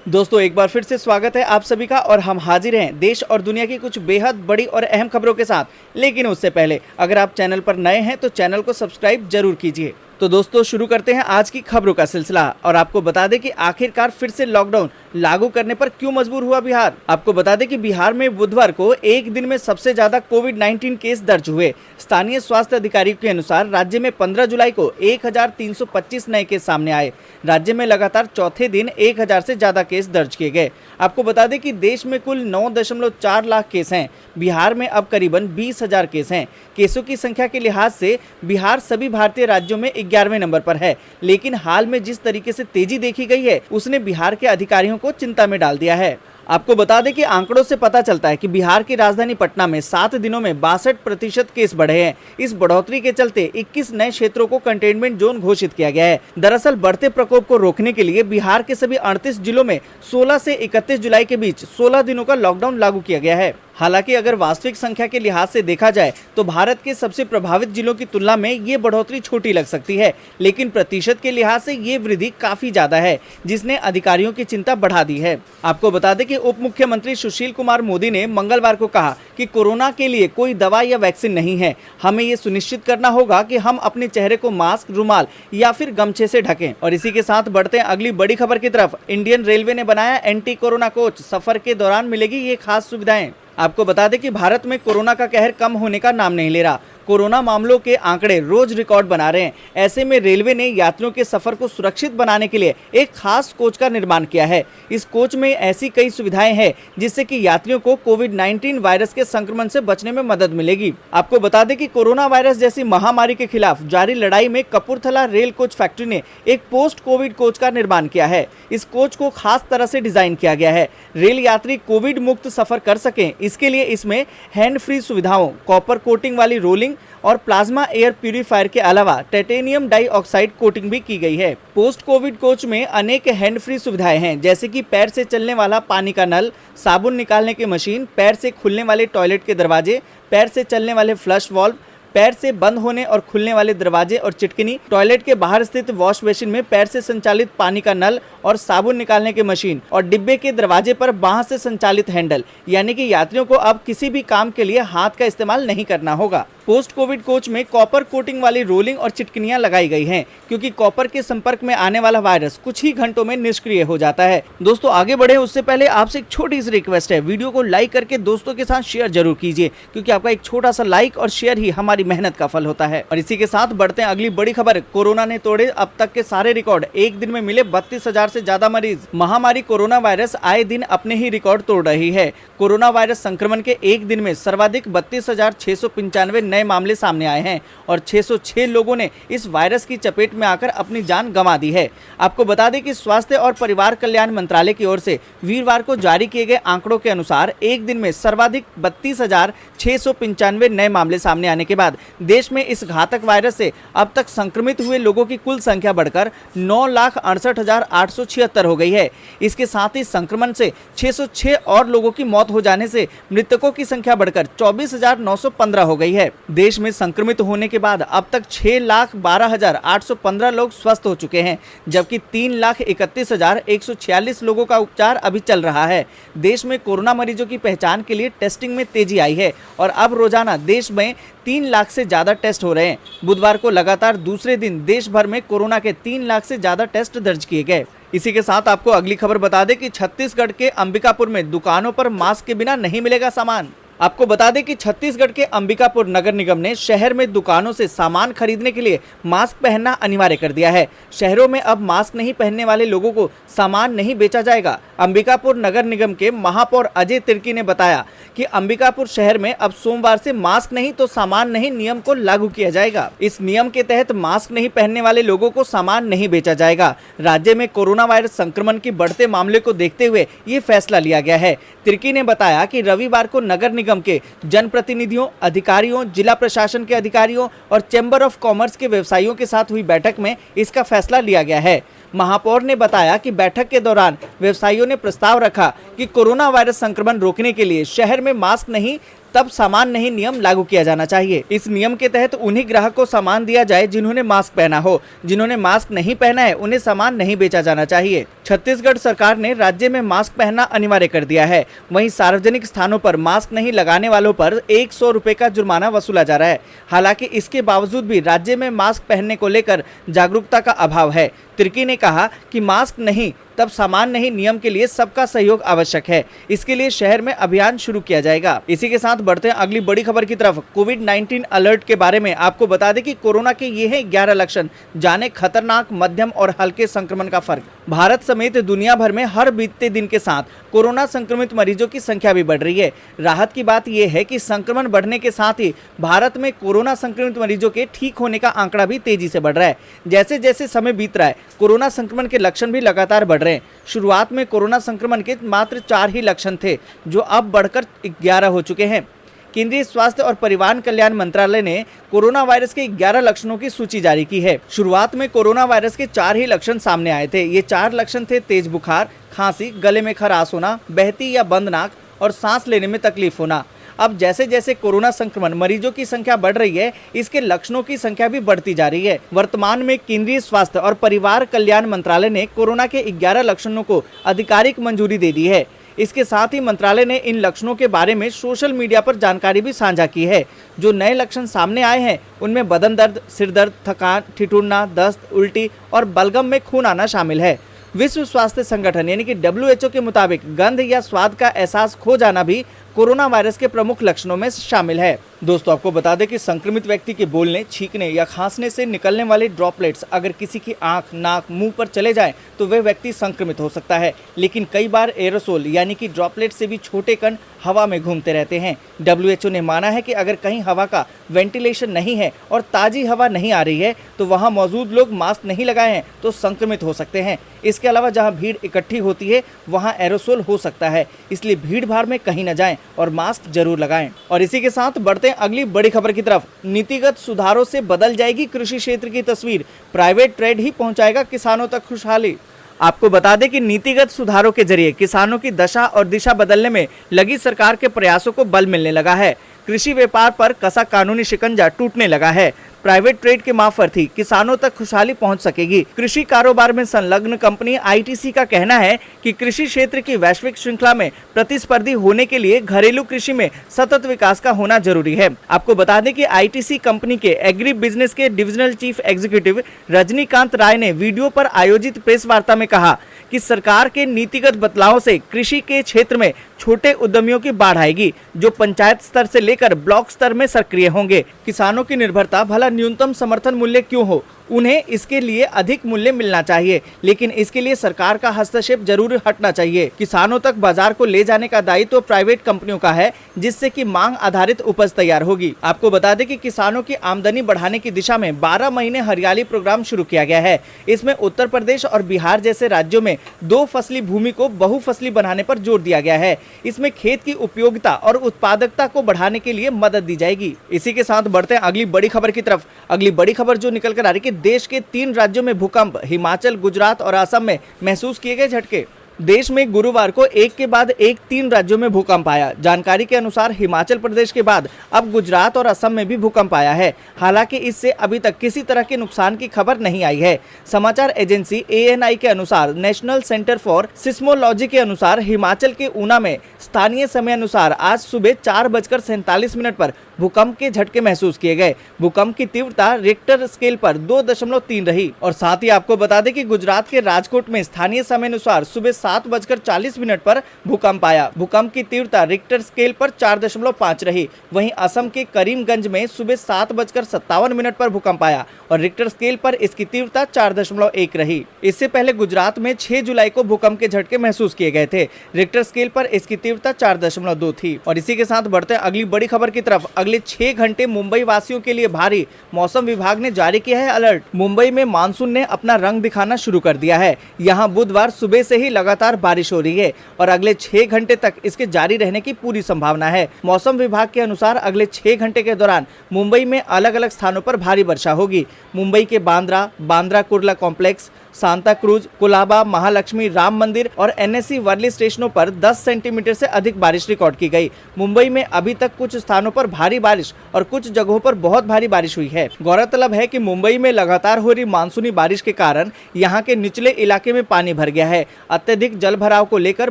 दोस्तों एक बार फिर से स्वागत है आप सभी का और हम हाजिर हैं देश और दुनिया की कुछ बेहद बड़ी और अहम खबरों के साथ। लेकिन उससे पहले अगर आप चैनल पर नए हैं तो चैनल को सब्सक्राइब जरूर कीजिए। तो दोस्तों शुरू करते हैं आज की खबरों का सिलसिला और आपको बता दें कि आखिरकार फिर से लॉकडाउन लागू करने पर क्यों मजबूर हुआ बिहार। आपको बता दें कि बिहार में बुधवार को एक दिन में सबसे ज्यादा कोविड-19 केस दर्ज हुए। स्थानीय स्वास्थ्य अधिकारियों के अनुसार राज्य में 15 जुलाई को 1325 नए केस सामने आए। राज्य में लगातार चौथे दिन 1000 से ज्यादा केस दर्ज किए गए। आपको बता दें कि देश में कुल 9.4 लाख केस हैं। बिहार में अब करीबन 20,000 केस हैं। केसों की संख्या के लिहाज से बिहार सभी भारतीय राज्यों में 11वें नंबर पर है। लेकिन हाल में जिस तरीके से तेजी देखी गई है उसने बिहार के अधिकारियों को चिंता में डाल दिया है। आपको बता दें कि आंकड़ों से पता चलता है कि बिहार की राजधानी पटना में 7 दिनों में 62% केस बढ़े हैं। इस बढ़ोतरी के चलते 21 नए क्षेत्रों को कंटेनमेंट जोन घोषित किया गया है। दरअसल बढ़ते प्रकोप को रोकने के लिए बिहार के सभी 38 जिलों में 16 से 31 जुलाई के बीच 16 दिनों का लॉकडाउन लागू किया गया है। हालांकि अगर वास्तविक संख्या के लिहाज से देखा जाए तो भारत के सबसे प्रभावित जिलों की तुलना में ये बढ़ोतरी छोटी लग सकती है, लेकिन प्रतिशत के लिहाज से ये वृद्धि काफी ज्यादा है, जिसने अधिकारियों की चिंता बढ़ा दी है। आपको बता दें कि उप मुख्यमंत्री सुशील कुमार मोदी ने मंगलवार को कहा कि कोरोना के लिए कोई दवा या वैक्सीन नहीं है। हमें ये सुनिश्चित करना होगा कि हम अपने चेहरे को मास्क, रुमाल या फिर गमछे से ढकें। और इसी के साथ बढ़ते हैं अगली बड़ी खबर की तरफ। इंडियन रेलवे ने बनाया एंटी कोरोना कोच, सफर के दौरान मिलेगी ये खास सुविधाएं। आपको बता दें कि भारत में कोरोना का कहर कम होने का नाम नहीं ले रहा। कोरोना मामलों के आंकड़े रोज रिकॉर्ड बना रहे हैं। ऐसे में रेलवे ने यात्रियों के सफर को सुरक्षित बनाने के लिए एक खास कोच का निर्माण किया है। इस कोच में ऐसी कई सुविधाएं हैं जिससे कि यात्रियों को कोविड-19 वायरस के संक्रमण से बचने में मदद मिलेगी। आपको बता दें कि कोरोना वायरस जैसी महामारी के खिलाफ जारी लड़ाई में कपूरथला रेल कोच फैक्ट्री ने एक पोस्ट कोविड कोच का निर्माण किया है। इस कोच को खास तरह से डिजाइन किया गया है। रेल यात्री कोविड मुक्त सफर कर सकें, इसके लिए इसमें हैंड फ्री सुविधाओं, कॉपर कोटिंग वाली रोलिंग और प्लाज्मा एयर प्यूरीफायर के अलावा टाइटेनियम डाइऑक्साइड कोटिंग भी की गई है। पोस्ट कोविड कोच में अनेक हैंड फ्री सुविधाएं हैं, जैसे कि पैर से चलने वाला पानी का नल, साबुन निकालने की मशीन, पैर से खुलने वाले टॉयलेट के दरवाजे, पैर से चलने वाले फ्लश वॉल्व, पैर से बंद होने और खुलने वाले दरवाजे और चिटकिनी, टॉयलेट के बाहर स्थित वॉश बेसिन में पैर से संचालित पानी का नल और साबुन निकालने की मशीन, और डिब्बे के दरवाजे पर बांह से संचालित हैंडल। यानी कि यात्रियों को अब किसी भी काम के लिए हाथ का इस्तेमाल नहीं करना होगा। पोस्ट कोविड कोच में कॉपर कोटिंग वाली रोलिंग और चिटकिनियां लगाई गई हैं, क्योंकि कॉपर के संपर्क में आने वाला वायरस कुछ ही घंटों में निष्क्रिय हो जाता है। दोस्तों आगे बढ़े उससे पहले आपसे एक छोटी सी रिक्वेस्ट है, वीडियो को लाइक करके दोस्तों के साथ शेयर जरूर कीजिए, क्योंकि आपका एक छोटा सा लाइक और शेयर ही हमारी मेहनत का फल होता है। और इसी के साथ बढ़ते हैं अगली बड़ी खबर। कोरोना ने तोड़े अब तक के सारे रिकॉर्ड। एक दिन में मिले 32,000 से ज्यादा मरीज। महामारी कोरोना वायरस आए दिन अपने ही रिकॉर्ड तोड़ रही है। कोरोना वायरस संक्रमण के एक दिन में सर्वाधिक 32,695 नए मामले सामने आए हैं और 606 लोगों ने इस वायरस की चपेट में आकर अपनी जान गंवा दी है। आपको बता दें कि स्वास्थ्य और परिवार कल्याण मंत्रालय की ओर से वीरवार को जारी किए गए आंकड़ों के अनुसार एक दिन में सर्वाधिक 32,695 नए मामले सामने आने के बाद देश में इस घातक वायरस से अब तक संक्रमित हुए लोगों की कुल संख्या बढ़कर 9,68,876 हो गई है। इसके साथ ही संक्रमण से 606 और लोगों की मौत हो जाने से मृतकों की संख्या बढ़कर 24,915 हो गई है। देश में संक्रमित होने के बाद अब तक 6,12,815 लोग स्वस्थ हो चुके हैं, जबकि 3,31,146 लोगों का उपचार अभी चल रहा है। देश में कोरोना मरीजों की पहचान के लिए टेस्टिंग में तेजी आई है और अब रोजाना देश में 3 लाख से ज्यादा टेस्ट हो रहे हैं। बुधवार को लगातार दूसरे दिन देश भर में कोरोना के 3 लाख से ज्यादा टेस्ट दर्ज किए गए। इसी के साथ आपको अगली खबर बता दें कि छत्तीसगढ़ के अंबिकापुर में दुकानों पर मास्क के बिना नहीं मिलेगा सामान। आपको बता दें कि छत्तीसगढ़ के अंबिकापुर नगर निगम ने शहर में दुकानों से सामान खरीदने के लिए मास्क पहनना अनिवार्य कर दिया है। शहरों में अब मास्क नहीं पहनने वाले लोगों को सामान नहीं बेचा जाएगा। अंबिकापुर नगर निगम के महापौर अजय तिर्की ने बताया कि अंबिकापुर शहर में अब सोमवार से मास्क नहीं तो सामान नहीं नियम को लागू किया जाएगा। इस नियम के तहत मास्क नहीं पहनने वाले लोगों को सामान नहीं बेचा जाएगा। राज्य में कोरोना वायरस संक्रमण के बढ़ते मामले को देखते हुए ये फैसला लिया गया है। तिर्की ने बताया कि रविवार को नगर निगम के जनप्रतिनिधियों, अधिकारियों, जिला प्रशासन के अधिकारियों और चैम्बर ऑफ कॉमर्स के व्यवसायियों के साथ हुई बैठक में इसका फैसला लिया गया है। महापौर ने बताया कि बैठक के दौरान व्यवसायियों ने प्रस्ताव रखा कि कोरोना वायरस संक्रमण रोकने के लिए शहर में मास्क नहीं तब सामान नहीं नियम लागू किया जाना चाहिए। इस नियम के तहत उन्हीं ग्राहक को सामान दिया जाए जिन्होंने मास्क पहना हो। जिन्होंने मास्क नहीं पहना है उन्हें सामान नहीं बेचा जाना चाहिए। छत्तीसगढ़ सरकार ने राज्य में मास्क पहनना अनिवार्य कर दिया है। वहीं सार्वजनिक स्थानों पर मास्क नहीं लगाने वालों पर 100 रुपए का जुर्माना वसूला जा रहा है। हालांकि इसके बावजूद भी राज्य में मास्क पहनने को लेकर जागरूकता का अभाव है। तिर्की ने कहा कि मास्क नहीं तब सामान नहीं नियम के लिए सबका सहयोग आवश्यक है। इसके लिए शहर में अभियान शुरू किया जाएगा। इसी के साथ बढ़ते हैं अगली बड़ी खबर की तरफ। कोविड-19 अलर्ट के बारे में आपको बता दें कि कोरोना के ये हैं 11 लक्षण, जाने खतरनाक, मध्यम और हल्के संक्रमण का फर्क। भारत समेत दुनिया भर में हर बीतते दिन के साथ कोरोना संक्रमित मरीजों की संख्या भी बढ़ रही है। राहत की बात यह है कि संक्रमण बढ़ने के साथ ही भारत में कोरोना संक्रमित मरीजों के ठीक होने का आंकड़ा भी तेजी से बढ़ रहा है। जैसे जैसे समय बीत रहा है कोरोना संक्रमण के लक्षण भी लगातार बढ़ रहे हैं। शुरुआत में कोरोना संक्रमण के मात्र 4 ही लक्षण थे, जो अब बढ़कर 11 हो चुके हैं। केंद्रीय स्वास्थ्य और परिवार कल्याण मंत्रालय ने कोरोना वायरस के 11 लक्षणों की सूची जारी की है। शुरुआत में कोरोना वायरस के 4 ही लक्षण सामने आए थे। ये 4 लक्षण थे तेज बुखार, खांसी, गले में खराश होना, बहती या बंद नाक और सांस लेने में तकलीफ होना। अब जैसे जैसे कोरोना संक्रमण मरीजों की संख्या बढ़ रही है, इसके लक्षणों की संख्या भी बढ़ती जा रही है। वर्तमान में केंद्रीय स्वास्थ्य और परिवार कल्याण मंत्रालय ने कोरोना के 11 लक्षणों को आधिकारिक मंजूरी दे दी है। इसके साथ ही मंत्रालय ने इन लक्षणों के बारे में सोशल मीडिया पर जानकारी भी साझा की है। जो नए लक्षण सामने आए हैं उनमें बदन दर्द, सिर दर्द, थकान, ठिठुरना, दस्त, उल्टी और बलगम में खून आना शामिल है। विश्व स्वास्थ्य संगठन यानी कि WHO के मुताबिक गंध या स्वाद का एहसास खो जाना भी कोरोना वायरस के प्रमुख लक्षणों में शामिल है। दोस्तों आपको बता दें कि संक्रमित व्यक्ति के बोलने, छींकने या खांसने से निकलने वाले ड्रॉपलेट्स अगर किसी की आंख, नाक, मुंह पर चले जाएं तो वह व्यक्ति संक्रमित हो सकता है। लेकिन कई बार एरोसोल यानी कि ड्रॉपलेट से भी छोटे कण हवा में घूमते रहते हैं। WHO ने माना है कि अगर कहीं हवा का वेंटिलेशन नहीं है और ताज़ी हवा नहीं आ रही है तो वहाँ मौजूद लोग मास्क नहीं लगाए हैं तो संक्रमित हो सकते हैं। इसके अलावा जहाँ भीड़ इकट्ठी होती है वहाँ एरोसोल हो सकता है, इसलिए भीड़ भाड़ में कहीं न जाएं और मास्क जरूर लगाएं। और इसी के साथ बढ़ते हैं अगली बड़ी खबर की तरफ। नीतिगत सुधारों से बदल जाएगी कृषि क्षेत्र की तस्वीर, प्राइवेट ट्रेड ही पहुंचाएगा किसानों तक खुशहाली। आपको बता दें कि नीतिगत सुधारों के जरिए किसानों की दशा और दिशा बदलने में लगी सरकार के प्रयासों को बल मिलने लगा है। कृषि व्यापार पर कसा कानूनी शिकंजा टूटने लगा है। प्राइवेट ट्रेड के मार्फत ही किसानों तक खुशहाली पहुंच सकेगी। कृषि कारोबार में संलग्न कंपनी ITC का कहना है कि कृषि क्षेत्र की वैश्विक श्रृंखला में प्रतिस्पर्धी होने के लिए घरेलू कृषि में सतत विकास का होना जरूरी है। आपको बता दें कि ITC कंपनी के एग्री बिजनेस के डिविजनल चीफ एग्जीक्यूटिव रजनीकांत राय ने वीडियो पर आयोजित प्रेस वार्ता में कहा कि सरकार के नीतिगत बदलावों से कृषि के क्षेत्र में छोटे उद्यमियों की बाढ़ आएगी, जो पंचायत स्तर से लेकर ब्लॉक स्तर में सक्रिय होंगे। किसानों की निर्भरता भला न्यूनतम समर्थन मूल्य क्यों हो, उन्हें इसके लिए अधिक मूल्य मिलना चाहिए, लेकिन इसके लिए सरकार का हस्तक्षेप जरूर हटना चाहिए। किसानों तक बाजार को ले जाने का दायित्व तो प्राइवेट कंपनियों का है, जिससे कि मांग आधारित उपज तैयार होगी। आपको बता दें कि किसानों की आमदनी बढ़ाने की दिशा में 12 महीने हरियाली प्रोग्राम शुरू किया गया है। इसमें उत्तर प्रदेश और बिहार जैसे राज्यों में 2 फसली भूमि को बहुफसली बनाने पर जोर दिया गया है। इसमें खेत की उपयोगिता और उत्पादकता को बढ़ाने के लिए मदद दी जाएगी। इसी के साथ बढ़ते हैं अगली बड़ी खबर की तरफ। अगली बड़ी खबर जो निकल कर आ रही है, देश के 3 राज्यों में भूकंप, हिमाचल, गुजरात और असम में महसूस किए गए झटके। देश में गुरुवार को एक के बाद एक 3 राज्यों में भूकंप आया। जानकारी के अनुसार हिमाचल प्रदेश के बाद अब गुजरात और असम में भी भूकंप आया है। हालांकि इससे अभी तक किसी तरह के नुकसान की खबर नहीं आई है। समाचार एजेंसी ANI के अनुसार नेशनल सेंटर फॉर सिस्मोलॉजी के अनुसार हिमाचल के ऊना में स्थानीय समय अनुसार आज सुबह 4:47 पर भूकंप के झटके महसूस किए गए। भूकंप की तीव्रता रिक्टर स्केल पर 2.3 रही। और साथ ही आपको बता दें कि गुजरात के राजकोट में स्थानीय समय अनुसार सुबह 7:40 पर भूकंप आया। भूकंप की तीव्रता रिक्टर स्केल पर 4.5 रही। वहीं असम के करीमगंज में सुबह 7:57 पर भूकंप आया और रिक्टर स्केल पर इसकी तीव्रता 4.1 रही। इससे पहले गुजरात में 6 जुलाई को भूकंप के झटके महसूस किए गए थे। रिक्टर स्केल पर इसकी तीव्रता 4.2 थी। और इसी के साथ बढ़ते हैं अगली बड़ी खबर की तरफ। अगले 6 घंटे मुंबई वासियों के लिए भारी, मौसम विभाग ने जारी किया है अलर्ट। मुंबई में मानसून ने अपना रंग दिखाना शुरू कर दिया है। यहाँ बुधवार सुबह से ही लगातार बारिश हो रही है और अगले 6 घंटे तक इसके जारी रहने की पूरी संभावना है। मौसम विभाग के अनुसार अगले 6 घंटे के दौरान मुंबई में अलग अलग स्थानों पर भारी वर्षा होगी। मुंबई के Bandra Kurla complex, Santa cruise, Colaba, Mahalakshmi, Ram मंदिर और NSC वर्ली स्टेशनों पर 10 सेंटीमीटर से अधिक बारिश रिकॉर्ड की गई। मुंबई में अभी तक कुछ स्थानों पर भारी बारिश और कुछ जगहों पर बहुत भारी बारिश हुई है। गौरतलब है कि मुंबई में लगातार हो रही मानसूनी बारिश के कारण यहां के निचले इलाके में पानी भर गया है। अत्यधिक जल भराव को लेकर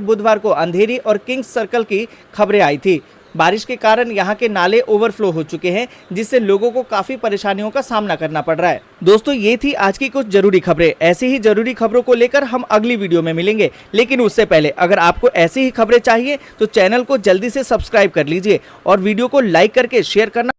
बुधवार को अंधेरी और किंग्स सर्कल की खबरें आई थी। बारिश के कारण यहाँ के नाले ओवरफ्लो हो चुके हैं, जिससे लोगों को काफी परेशानियों का सामना करना पड़ रहा है। दोस्तों, ये थी आज की कुछ जरूरी खबरें। ऐसी ही जरूरी खबरों को लेकर हम अगली वीडियो में मिलेंगे, लेकिन उससे पहले अगर आपको ऐसी ही खबरें चाहिए तो चैनल को जल्दी से सब्सक्राइब कर लीजिए और वीडियो को लाइक करके शेयर करना